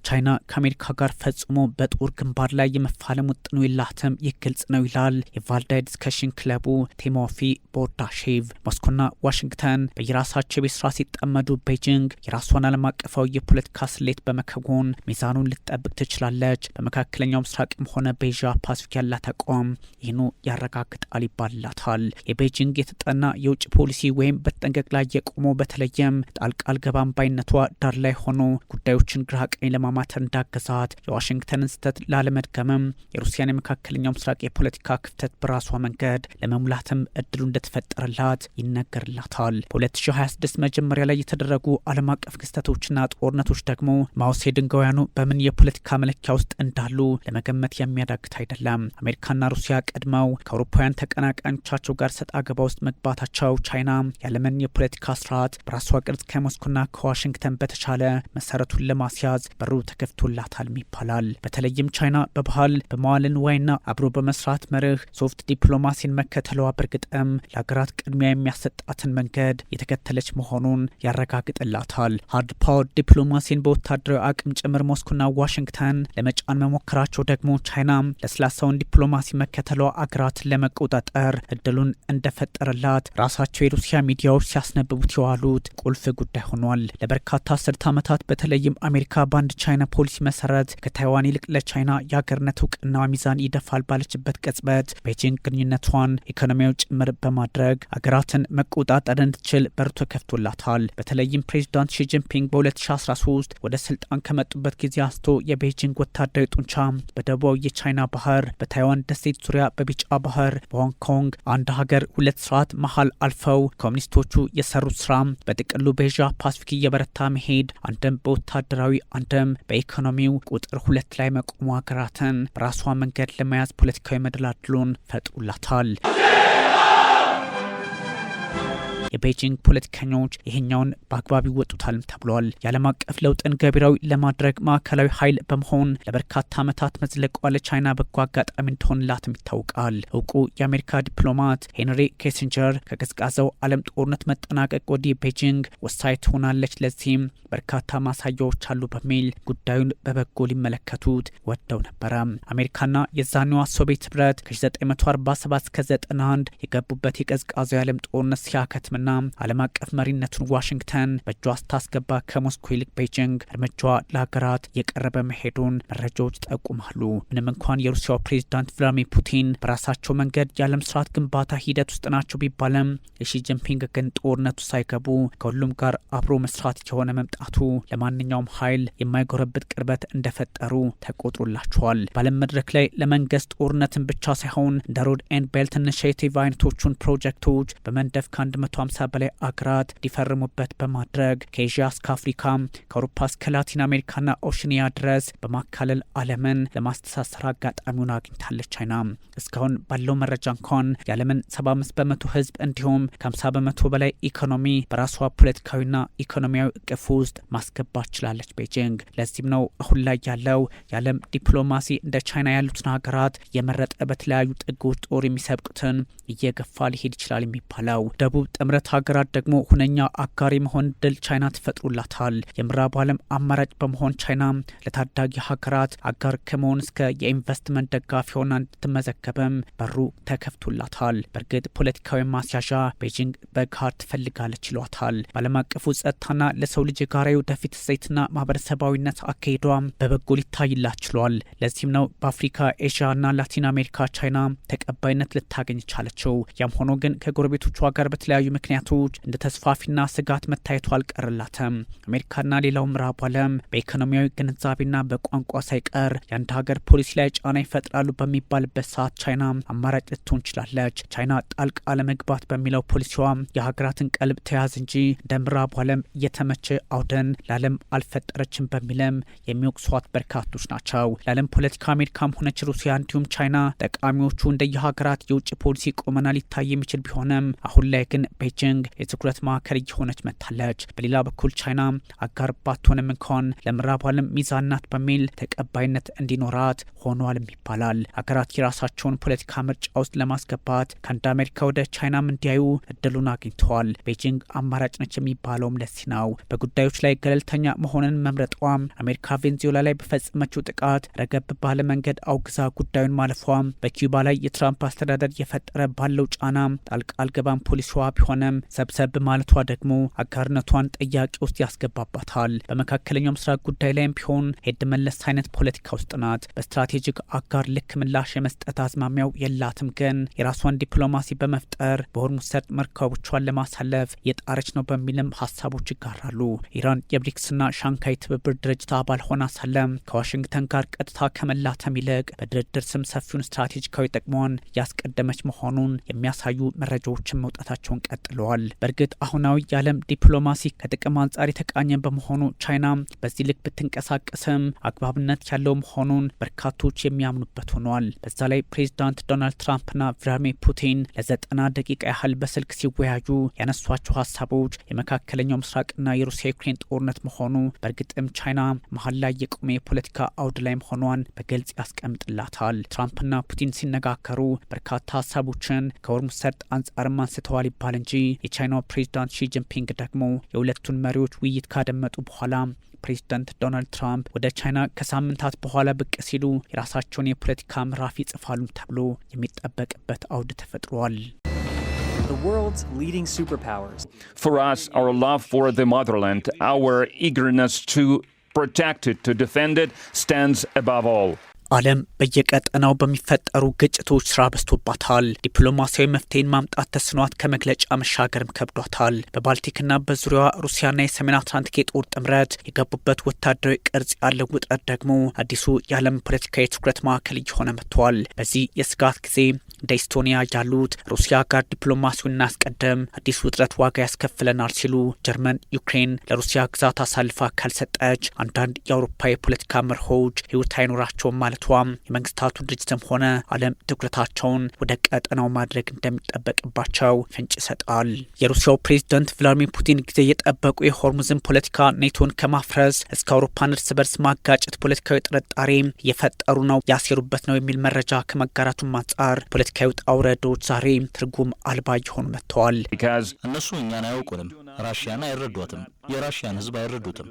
ቻይና ከአሜሪካ ጋር ፈጽሞ በጦር ግንባር ላይ የመፋለም ውጥኑ የላትም ግልጽ ነው ይላል የቫልዳይ ዲስከሽን ክለቡ ቲሞፊ ቦርዳሼቭ። ሞስኮና ዋሽንግተን በየራሳቸው የቤት ስራ ሲጠመዱ ቤጂንግ የራሷን ዓለም አቀፋዊ የፖለቲካ ስሌት በመከወን ሚዛኑን ልትጠብቅ ትችላለች። በመካከለኛው ምስራቅም ሆነ በኤዥያ ፓሲፊክ ያላት አቋም ይህኑ ያረጋግጣል ይባላታል። የቤጂንግ የተጠና የውጭ ፖሊሲ ወይም በተጠንቀቅ ላይ የቆመው በተለይም ጣልቃ አልገባም ባይነቷ ዳር ላይ ሆኖ ጉዳዮችን ግራ ቀኝ ለማማተር እንዳገዛት የዋሽንግተንን ስህተት ላለመድገምም የሩሲያን የመካከለኛው ምስራቅ የፖለቲካ ክፍተት በራሷ መንገድ ለመሙላትም እድሉ እንደተፈጠረላት ይነገርላታል። በ2026 መጀመሪያ ላይ የተደረጉ ዓለም አቀፍ ክስተቶችና ጦርነቶች ደግሞ ማኦሴዱንጋውያኑ በምን የፖለቲካ መለኪያ ውስጥ እንዳሉ ለመገመት የሚያዳግት አይደለም። አሜሪካና ሩሲያ ቀድመው ከአውሮፓውያን ተቀናቃኞቻቸው ጋር ሰጣ ገባ ውስጥ መግባታቸው ቻይና ያለምን የፖለቲካ ስርዓት በራሷ ቅርጽ ከሞስኮና ከዋሽንግተን በተቻለ መሰረቱን ለማስያዝ በሩ ተከፍቶላታል ይባላል። በተለይም ቻይና በባህል በመዋዕለ ንዋይና አብሮ በመስራት መርህ ሶፍት ዲፕሎማሲን መከተሏ በእርግጥም ለሀገራት ቅድሚያ የሚያሰጣትን መንገድ የተከተለች መሆኑን ያረጋግጥላታል። ሃርድ ፓወር ዲፕሎማሲን በወታደራዊ አቅም ጭምር ሞስኮና ዋሽንግተን ለመጫን መሞከራቸው ደግሞ ቻይና ለስላሳውን ዲፕሎማሲ መከተሏ አገራትን ለመቆጣጠር እድሉን እንደፈጠረላት ራሳቸው የሩሲያ ሚዲያዎች ሲያስነብቡት የዋሉት ቁልፍ ጉዳይ ሆኗል። ለበርካታ አስርት ዓመታት በተለይም አሜሪካ በአንድ ቻይና ፖሊሲ መሰረት ከታይዋን ይልቅ ለቻይና የሀገርነት እውቅና ሚዛን ይደፋል ባለችበት ቅጽበት ቤጂንግ ግንኙነቷን ኢኮኖሚያዊ ጭምር በማድረግ ሀገራትን መቆጣጠር እንድትችል በሩ ተከፍቶላታል። በተለይም ፕሬዚዳንት ሺጂንፒንግ በ2013 ወደ ስልጣን ከመጡበት ጊዜ አንስቶ የቤጂንግ ወታደራዊ ጡንቻ በደቡባዊ የቻይና ባህር፣ በታይዋን ደሴት ዙሪያ፣ በቢጫ ባህር፣ በሆንግ ኮንግ አንድ ሀገር ሁለት ስርዓት መሀል አልፈው ኮሚኒስቶቹ የሰሩት ስራ በጥቅሉ በኤዥያ ፓሲፊክ እየበረታ መሄድ አንድም በወታደራዊ አንድም በኢኮኖሚው ቁጥር ሁለት ላይ መቆሙ ሀገራትን በራሷ መንገድ ለመያዝ ፖለቲካዊ መደላድሉን ፈጥሮላታል። የቤጂንግ ፖለቲከኞች ይሄኛውን በአግባብ ይወጡታልም ተብሏል። የዓለም አቀፍ ለውጥን ገቢራዊ ለማድረግ ማዕከላዊ ኃይል በመሆን ለበርካታ ዓመታት መዝለቋ ለቻይና በጎ አጋጣሚ እንደሆንላትም ይታወቃል። እውቁ የአሜሪካ ዲፕሎማት ሄንሪ ኪሲንጀር ከቀዝቃዛው ዓለም ጦርነት መጠናቀቅ ወዲህ ቤጂንግ ወሳኝ ትሆናለች፣ ለዚህም በርካታ ማሳያዎች አሉ በሚል ጉዳዩን በበጎ ሊመለከቱት ወደው ነበረ። አሜሪካና የዛኔዋ ሶቪየት ህብረት ከ1947 እስከ 91 የገቡበት የቀዝቃዛው የዓለም ጦርነት ሲያከትም ና ዓለም አቀፍ መሪነቱን ዋሽንግተን በእጇ ስታስገባ ከሞስኮ ይልቅ ቤጂንግ እርምጃዋ ለሀገራት የቀረበ መሄዱን መረጃዎች ይጠቁማሉ። ምንም እንኳን የሩሲያው ፕሬዚዳንት ቭላድሚር ፑቲን በራሳቸው መንገድ የዓለም ስርዓት ግንባታ ሂደት ውስጥ ናቸው ቢባልም የሺጂንፒንግ ግን ጦርነቱ ሳይገቡ ከሁሉም ጋር አብሮ መስራት የሆነ መምጣቱ ለማንኛውም ኃይል የማይጎረብጥ ቅርበት እንደፈጠሩ ተቆጥሮላቸዋል። በዓለም መድረክ ላይ ለመንግስት ጦርነትን ብቻ ሳይሆን እንደ ሮድ ኤንድ ቤልት ኢኒሺዬቲቭ አይነቶቹን ፕሮጀክቶች በመንደፍ ከ150 በላይ አገራት ሊፈርሙበት በማድረግ ከኤዥያ እስከ አፍሪካ ከአውሮፓ እስከ ላቲን አሜሪካና ኦሽኒያ ድረስ በማካለል ዓለምን ለማስተሳሰር አጋጣሚውን አግኝታለች። ቻይና እስካሁን ባለው መረጃ እንኳን የዓለምን 75 በመቶ ህዝብ እንዲሁም ከ50 በመቶ በላይ ኢኮኖሚ በራሷ ፖለቲካዊና ኢኮኖሚያዊ እቅፍ ውስጥ ማስገባት ችላለች ቤጂንግ። ለዚህም ነው አሁን ላይ ያለው የዓለም ዲፕሎማሲ እንደ ቻይና ያሉትን ሀገራት የመረጠ በተለያዩ ጥጎች ጦር የሚሰብቁትን እየገፋ ሊሄድ ይችላል የሚባለው። ደቡብ ጥምረት ሀገራት ደግሞ ሁነኛ አጋሪ መሆን ድል ቻይና ትፈጥሩላታል። የምዕራቡ ዓለም አማራጭ በመሆን ቻይና ለታዳጊ ሀገራት አጋር ከመሆን እስከ የኢንቨስትመንት ደጋፊ ሆና እንድትመዘገብም በሩ ተከፍቶላታል። በእርግጥ ፖለቲካዊ ማስያዣ ቤጂንግ በጋር ትፈልጋለች ይሏታል። በዓለም አቀፉ ጸጥታና ለሰው ልጅ የጋራ ወደፊት እሴትና ማህበረሰባዊነት አካሄዷ በበጎ ሊታይላት ችሏል። ለዚህም ነው በአፍሪካ ኤዥያና ላቲን አሜሪካ ቻይና ተቀባይነት ልታገኝ ቻለችው። ያም ሆኖ ግን ከጎረቤቶቿ ጋር በተለያዩ ምክንያቶች እንደ ተስፋፊና ስጋት መታየቱ አልቀርላትም። አሜሪካና ሌላው ምዕራብ ዓለም በኢኮኖሚያዊ ግንዛቤና በቋንቋ ሳይቀር የአንድ ሀገር ፖሊሲ ላይ ጫና ይፈጥራሉ በሚባልበት ሰዓት ቻይና አማራጭ ልትሆን ችላለች። ቻይና ጣልቃ ለመግባት በሚለው ፖሊሲዋ የሀገራትን ቀልብ ተያዝ እንጂ እንደ ምዕራቡ ዓለም እየተመቸ አውደን ለዓለም አልፈጠረችም በሚልም የሚወቅሷት በርካቶች ናቸው። ለዓለም ፖለቲካ አሜሪካም ሆነች ሩሲያ እንዲሁም ቻይና ጠቃሚዎቹ እንደየሀገራት የውጭ ፖሊሲ ቆመና ሊታይ የሚችል ቢሆንም አሁን ላይ ግን ቤጂንግ የትኩረት ማዕከል እየሆነች መጥታለች። በሌላ በኩል ቻይና አጋር ባትሆንም እንኳን ለምዕራቡ ዓለም ሚዛን ናት በሚል ተቀባይነት እንዲኖራት ሆኗልም ይባላል። ሀገራት የራሳቸውን ፖለቲካ ምርጫ ውስጥ ለማስገባት ከአንድ አሜሪካ ወደ ቻይናም እንዲያዩ እድሉን አግኝተዋል። ቤጂንግ አማራጭ ነች የሚባለውም ለዚህ ነው። በጉዳዮች ላይ ገለልተኛ መሆንን መምረጧም አሜሪካ ቬንዙዌላ ላይ በፈጸመችው ጥቃት ረገብ ባለ መንገድ አውግዛ ጉዳዩን ማለፏም በኪዩባ ላይ የትራምፕ አስተዳደር የፈጠረ ባለው ጫና ጣልቃ አልገባም ፖሊሲዋ ቢሆንም ሰብሰብ ማለቷ ደግሞ አጋርነቷን ጥያቄ ውስጥ ያስገባባታል። በመካከለኛው ምስራቅ ጉዳይ ላይም ቢሆን ሄድ መለስ አይነት ፖለቲካ ውስጥ ናት። በስትራቴጂክ አጋር ልክ ምላሽ የመስጠት አዝማሚያው የላትም። ግን የራሷን ዲፕሎማሲ በመፍጠር በሆርሙዝ ሰርጥ መርከቦቿን ለማሳለፍ የጣረች ነው በሚልም ሀሳቦች ይጋራሉ። ኢራን የብሪክስና ሻንካይ ትብብር ድርጅት አባል ሆና ሳለም ከዋሽንግተን ጋር ቀጥታ ከመላተም ይልቅ በድርድር ስም ሰፊውን ስትራቴጂካዊ ጥቅሟን ያስቀደመች መሆኑን የሚያሳዩ መረጃዎችን መውጣታቸውን ቀጥለዋል። በእርግጥ አሁናዊ የዓለም ዲፕሎማሲ ከጥቅም አንጻር የተቃኘ በመሆኑ ቻይና በዚህ ልክ ብትንቀሳቀስም አግባብነት ያለው መሆኑን በርካቶች የሚያምኑበት ሆኗል። በዛ ላይ ፕሬዚዳንት ዶናልድ ትራምፕና ቭላድሚር ፑቲን ለ90 ደቂቃ ያህል በስልክ ሲወያዩ ያነሷቸው ሀሳቦች የመካከለኛው ምስራቅና የሩሲያ ዩክሬን ጦርነት መሆኑ በእርግጥም ቻይና መሀል ላይ የቆመ የፖለቲካ አውድ ላይ መሆኗን በግልጽ ያስቀምጥላታል። ትራምፕና ፑቲን ሲነጋገሩ በርካታ ሀሳቦችን ከሆርሙዝ ሰርጥ አንጻርም አንስተዋል ይባል እንጂ የቻይናው ፕሬዚዳንት ሺ ጂንፒንግ ደግሞ የሁለቱን መሪዎች ውይይት ካደመጡ በኋላ ፕሬዚዳንት ዶናልድ ትራምፕ ወደ ቻይና ከሳምንታት በኋላ ብቅ ሲሉ የራሳቸውን የፖለቲካ ምዕራፍ ይጽፋሉ ተብሎ የሚጠበቅበት አውድ ተፈጥሯል። The world's leading superpowers. For us, our love for the motherland, our eagerness to protect it, to defend it, stands above all. ዓለም በየቀጠናው በሚፈጠሩ ግጭቶች ስራ በዝቶባታል። ዲፕሎማሲያዊ መፍትሄን ማምጣት ተስኗት ከመግለጫ መሻገርም ከብዷታል። በባልቲክና በዙሪያዋ ሩሲያና የሰሜን አትላንቲክ የጦር ጥምረት የገቡበት ወታደራዊ ቅርጽ ያለው ውጥረት ደግሞ አዲሱ የዓለም ፖለቲካ የትኩረት ማዕከል እየሆነ መጥቷል። በዚህ የስጋት ጊዜ እንደ ኢስቶኒያ ያሉት ሩሲያ ጋር ዲፕሎማሲውን እናስቀድም፣ አዲሱ ውጥረት ዋጋ ያስከፍለናል ሲሉ ጀርመን ዩክሬን ለሩሲያ ግዛት አሳልፋ ካልሰጠች አንዳንድ የአውሮፓ የፖለቲካ መርሆች ህይወት አይኖራቸውም ማለቷም የመንግስታቱ ድርጅትም ሆነ ዓለም ትኩረታቸውን ወደ ቀጠናው ማድረግ እንደሚጠበቅባቸው ፍንጭ ይሰጣል። የሩሲያው ፕሬዝዳንት ቭላድሚር ፑቲን ጊዜ የጠበቁ የሆርሙዝን ፖለቲካ ኔቶን ከማፍረስ እስከ አውሮፓን እርስ በርስ ማጋጨት ፖለቲካዊ ጥርጣሬ እየፈጠሩ ነው፣ ያሴሩበት ነው የሚል መረጃ ከመጋራቱም አንጻር ፖለቲካዊ ውጣ ውረዶች ዛሬ ትርጉም አልባ እየሆኑ መጥተዋል። እነሱ እኛን አያውቁንም፣ ራሽያን አይረዷትም፣ የራሽያን ህዝብ አይረዱትም።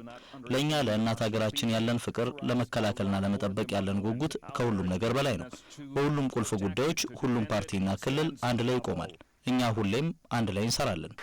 ለእኛ ለእናት ሀገራችን ያለን ፍቅር፣ ለመከላከልና ለመጠበቅ ያለን ጉጉት ከሁሉም ነገር በላይ ነው። በሁሉም ቁልፍ ጉዳዮች ሁሉም ፓርቲና ክልል አንድ ላይ ይቆማል። እኛ ሁሌም አንድ ላይ እንሰራለን።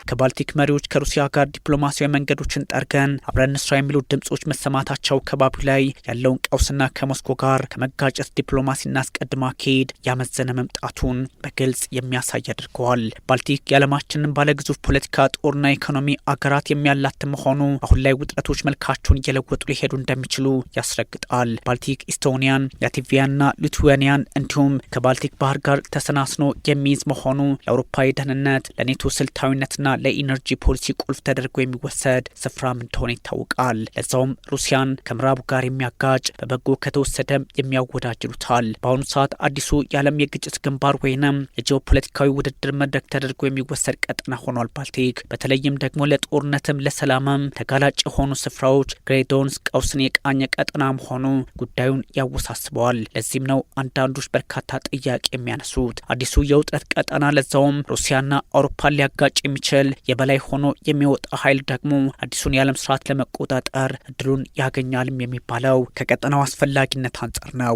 ከባልቲክ መሪዎች ከሩሲያ ጋር ዲፕሎማሲያዊ መንገዶችን ጠርገን አብረን እንስራ የሚሉ ድምጾች መሰማታቸው ከባቢው ላይ ያለውን ቀውስና ከሞስኮ ጋር ከመጋጨት ዲፕሎማሲ እናስቀድማ አካሄድ ያመዘነ መምጣቱን በግልጽ የሚያሳይ አድርገዋል። ባልቲክ የዓለማችንን ባለግዙፍ ፖለቲካ ጦርና ኢኮኖሚ አገራት የሚያላት መሆኑ አሁን ላይ ውጥረቶች መልካቸውን እየለወጡ ሊሄዱ እንደሚችሉ ያስረግጣል። ባልቲክ ኢስቶኒያን፣ ላትቪያና ሊቱዌኒያን እንዲሁም ከባልቲክ ባህር ጋር ተሰናስኖ የሚይዝ መሆኑ ለአውሮፓ ደህንነት፣ ለኔቶ ስልታዊነትና ለኢነርጂ ፖሊሲ ቁልፍ ተደርጎ የሚወሰድ ስፍራም እንደሆነ ይታወቃል። ለዛውም ሩሲያን ከምዕራቡ ጋር የሚያጋጭ በበጎ ከተወሰደም የሚያወዳጅሉታል። በአሁኑ ሰዓት አዲሱ የዓለም የግጭት ግንባር ወይንም የጂኦፖለቲካዊ ውድድር መድረክ ተደርጎ የሚወሰድ ቀጠና ሆኗል ባልቲክ። በተለይም ደግሞ ለጦርነትም ለሰላምም ተጋላጭ የሆኑ ስፍራዎች ግሬዶንስ ቀውስን የቃኘ ቀጠና መሆኑ ጉዳዩን ያወሳስበዋል። ለዚህም ነው አንዳንዶች በርካታ ጥያቄ የሚያነሱት አዲሱ የውጥረት ቀጠና ለዛውም ሩሲያና አውሮፓን ሊያጋጭ የሚችል የበላይ ሆኖ የሚወጣ ኃይል ደግሞ አዲሱን የዓለም ስርዓት ለመቆጣጠር እድሉን ያገኛልም የሚባለው ከቀጠናው አስፈላጊነት አንጻር ነው።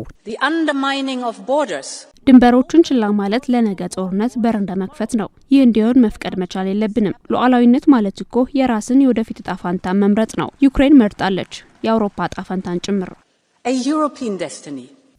ድንበሮችን ችላ ማለት ለነገ ጦርነት በር እንደመክፈት ነው። ይህ እንዲሆን መፍቀድ መቻል የለብንም። ሉዓላዊነት ማለት እኮ የራስን የወደፊት ዕጣ ፈንታን መምረጥ ነው። ዩክሬን መርጣለች፣ የአውሮፓ ዕጣ ፈንታን ጭምር።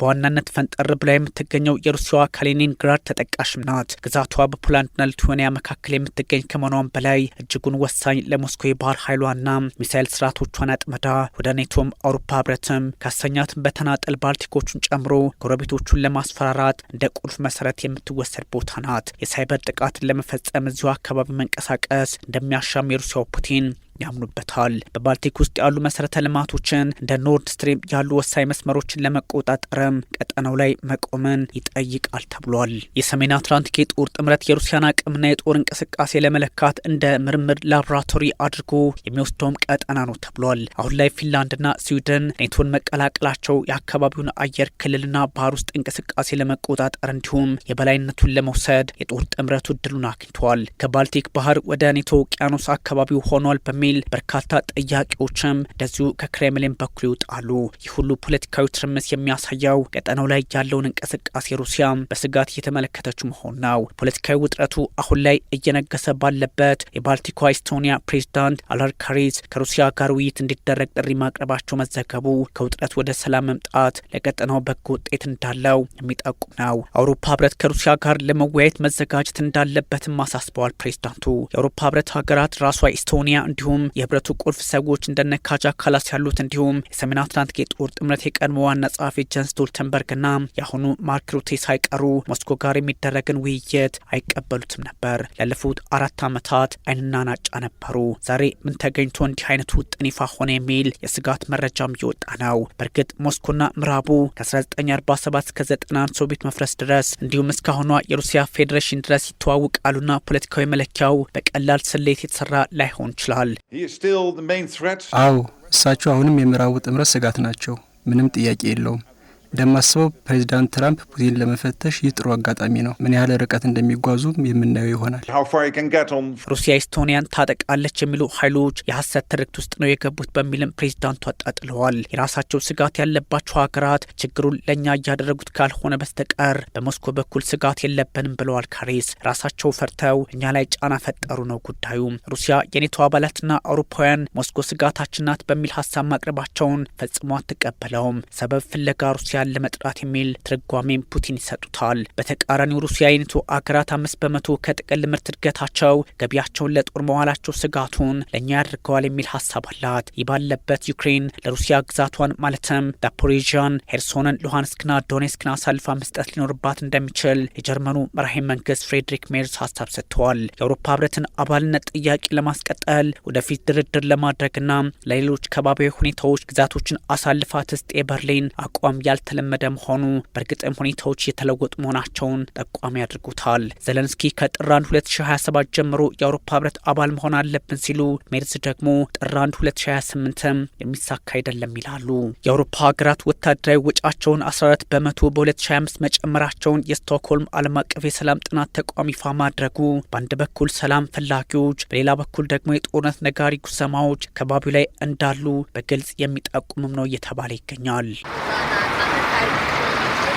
በዋናነት ፈንጠር ብላ የምትገኘው የሩሲያዋ ካሊኒንግራድ ተጠቃሽም ናት። ግዛቷ በፖላንድና ሊቱዌኒያ መካከል የምትገኝ ከመሆኗም በላይ እጅጉን ወሳኝ ለሞስኮ የባህር ኃይሏና ሚሳይል ስርዓቶቿን አጥመዳ ወደ ኔቶም አውሮፓ ህብረትም ካሰኛትን በተናጠል ባልቲኮቹን ጨምሮ ጎረቤቶቹን ለማስፈራራት እንደ ቁልፍ መሰረት የምትወሰድ ቦታ ናት። የሳይበር ጥቃትን ለመፈጸም እዚሁ አካባቢ መንቀሳቀስ እንደሚያሻም የሩሲያው ፑቲን ያምኑበታል። በባልቲክ ውስጥ ያሉ መሰረተ ልማቶችን እንደ ኖርድ ስትሪም ያሉ ወሳኝ መስመሮችን ለመቆጣጠርም ቀጠናው ላይ መቆምን ይጠይቃል ተብሏል። የሰሜን አትላንቲክ የጦር ጥምረት የሩሲያን አቅምና የጦር እንቅስቃሴ ለመለካት እንደ ምርምር ላቦራቶሪ አድርጎ የሚወስደውም ቀጠና ነው ተብሏል። አሁን ላይ ፊንላንድና ስዊድን ኔቶን መቀላቀላቸው የአካባቢውን አየር ክልልና ባህር ውስጥ እንቅስቃሴ ለመቆጣጠር እንዲሁም የበላይነቱን ለመውሰድ የጦር ጥምረቱ እድሉን አግኝተዋል። ከባልቲክ ባህር ወደ ኔቶ ውቅያኖስ አካባቢው ሆኗል በሚል በርካታ ጥያቄዎችም እንደዚሁ ከክሬምሊን በኩል ይወጣሉ። ይህ ሁሉ ፖለቲካዊ ትርምስ የሚያሳየው ቀጠናው ላይ ያለውን እንቅስቃሴ ሩሲያ በስጋት እየተመለከተች መሆን ነው። ፖለቲካዊ ውጥረቱ አሁን ላይ እየነገሰ ባለበት የባልቲኳ ኤስቶኒያ ፕሬዝዳንት አላርካሪዝ ከሩሲያ ጋር ውይይት እንዲደረግ ጥሪ ማቅረባቸው መዘገቡ ከውጥረት ወደ ሰላም መምጣት ለቀጠናው በጎ ውጤት እንዳለው የሚጠቁም ነው። አውሮፓ ህብረት ከሩሲያ ጋር ለመወያየት መዘጋጀት እንዳለበትም አሳስበዋል ፕሬዝዳንቱ። የአውሮፓ ህብረት ሀገራት ራሷ ኤስቶኒያ እንዲሁም የህብረቱ ቁልፍ ሰዎች እንደነ ካጃ ካላስ ያሉት እንዲሁም የሰሜን አትላንቲክ የጦር ጥምረት የቀድሞ ዋና ጸሐፊ ጀንስ ስቶልተንበርግና የአሁኑ ማርክ ሩቴ ሳይቀሩ ሞስኮ ጋር የሚደረግን ውይይት አይቀበሉትም ነበር። ላለፉት 4 ዓመታት አይንና ናጫ ነበሩ። ዛሬ ምን ተገኝቶ እንዲህ አይነቱ ውጥን ይፋ ሆነ የሚል የስጋት መረጃም እየወጣ ነው። በእርግጥ ሞስኮና ምዕራቡ ከ1947 እስከ 91 ሶቪየት መፍረስ ድረስ እንዲሁም እስካሁኗ የሩሲያ ፌዴሬሽን ድረስ ይተዋወቃሉና ፖለቲካዊ መለኪያው በቀላል ስሌት የተሰራ ላይሆን ይችላል። አዎ እሳቸው አሁንም የምዕራቡ ጥምረት ስጋት ናቸው። ምንም ጥያቄ የለውም። እንደማስበው ፕሬዚዳንት ትራምፕ ፑቲን ለመፈተሽ ይህ ጥሩ አጋጣሚ ነው። ምን ያህል ርቀት እንደሚጓዙም የምናየው ይሆናል። ሩሲያ ኤስቶኒያን ታጠቃለች የሚሉ ኃይሎች የሐሰት ትርክት ውስጥ ነው የገቡት በሚልም ፕሬዚዳንቱ አጣጥለዋል። የራሳቸው ስጋት ያለባቸው ሀገራት ችግሩን ለእኛ እያደረጉት ካልሆነ በስተቀር በሞስኮ በኩል ስጋት የለብንም ብለዋል ካሪስ። ራሳቸው ፈርተው እኛ ላይ ጫና ፈጠሩ ነው ጉዳዩ። ሩሲያ የኔቶ አባላትና አውሮፓውያን ሞስኮ ስጋታችን ናት በሚል ሀሳብ ማቅረባቸውን ፈጽሞ አትቀበለውም። ሰበብ ፍለጋ ሩሲያ ለመጥራት የሚል ትርጓሜም ፑቲን ይሰጡታል። በተቃራኒው ሩሲያ የኔቶ አገራት 5% ከጥቅል ምርት እድገታቸው ገቢያቸውን ለጦር መዋላቸው ስጋቱን ለእኛ ያደርገዋል የሚል ሀሳብ አላት። ይህ ባለበት ዩክሬን ለሩሲያ ግዛቷን ማለትም ዛፖሪዥያን፣ ሄርሶንን፣ ሉሃንስክና ዶኔስክን አሳልፋ መስጠት ሊኖርባት እንደሚችል የጀርመኑ መራሄ መንግስት ፍሬድሪክ ሜርዝ ሀሳብ ሰጥተዋል። የአውሮፓ ህብረትን አባልነት ጥያቄ ለማስቀጠል ወደፊት ድርድር ለማድረግና ለሌሎች ከባቢያዊ ሁኔታዎች ግዛቶችን አሳልፋ ትስጥ የበርሊን አቋም ያልተለመደ መሆኑ በእርግጥም ሁኔታዎች የተለወጡ መሆናቸውን ጠቋሚ ያድርጉታል። ዘለንስኪ ከጥር 1 2027 ጀምሮ የአውሮፓ ህብረት አባል መሆን አለብን ሲሉ፣ ሜርዝ ደግሞ ጥር 1 2028 የሚሳካ አይደለም ይላሉ። የአውሮፓ ሀገራት ወታደራዊ ወጫቸውን 14% በ2025 መጨመራቸውን የስቶክሆልም ዓለም አቀፍ የሰላም ጥናት ተቋም ይፋ ማድረጉ በአንድ በኩል ሰላም ፈላጊዎች፣ በሌላ በኩል ደግሞ የጦርነት ነጋሪ ጉሰማዎች ከባቢው ላይ እንዳሉ በግልጽ የሚጠቁምም ነው እየተባለ ይገኛል።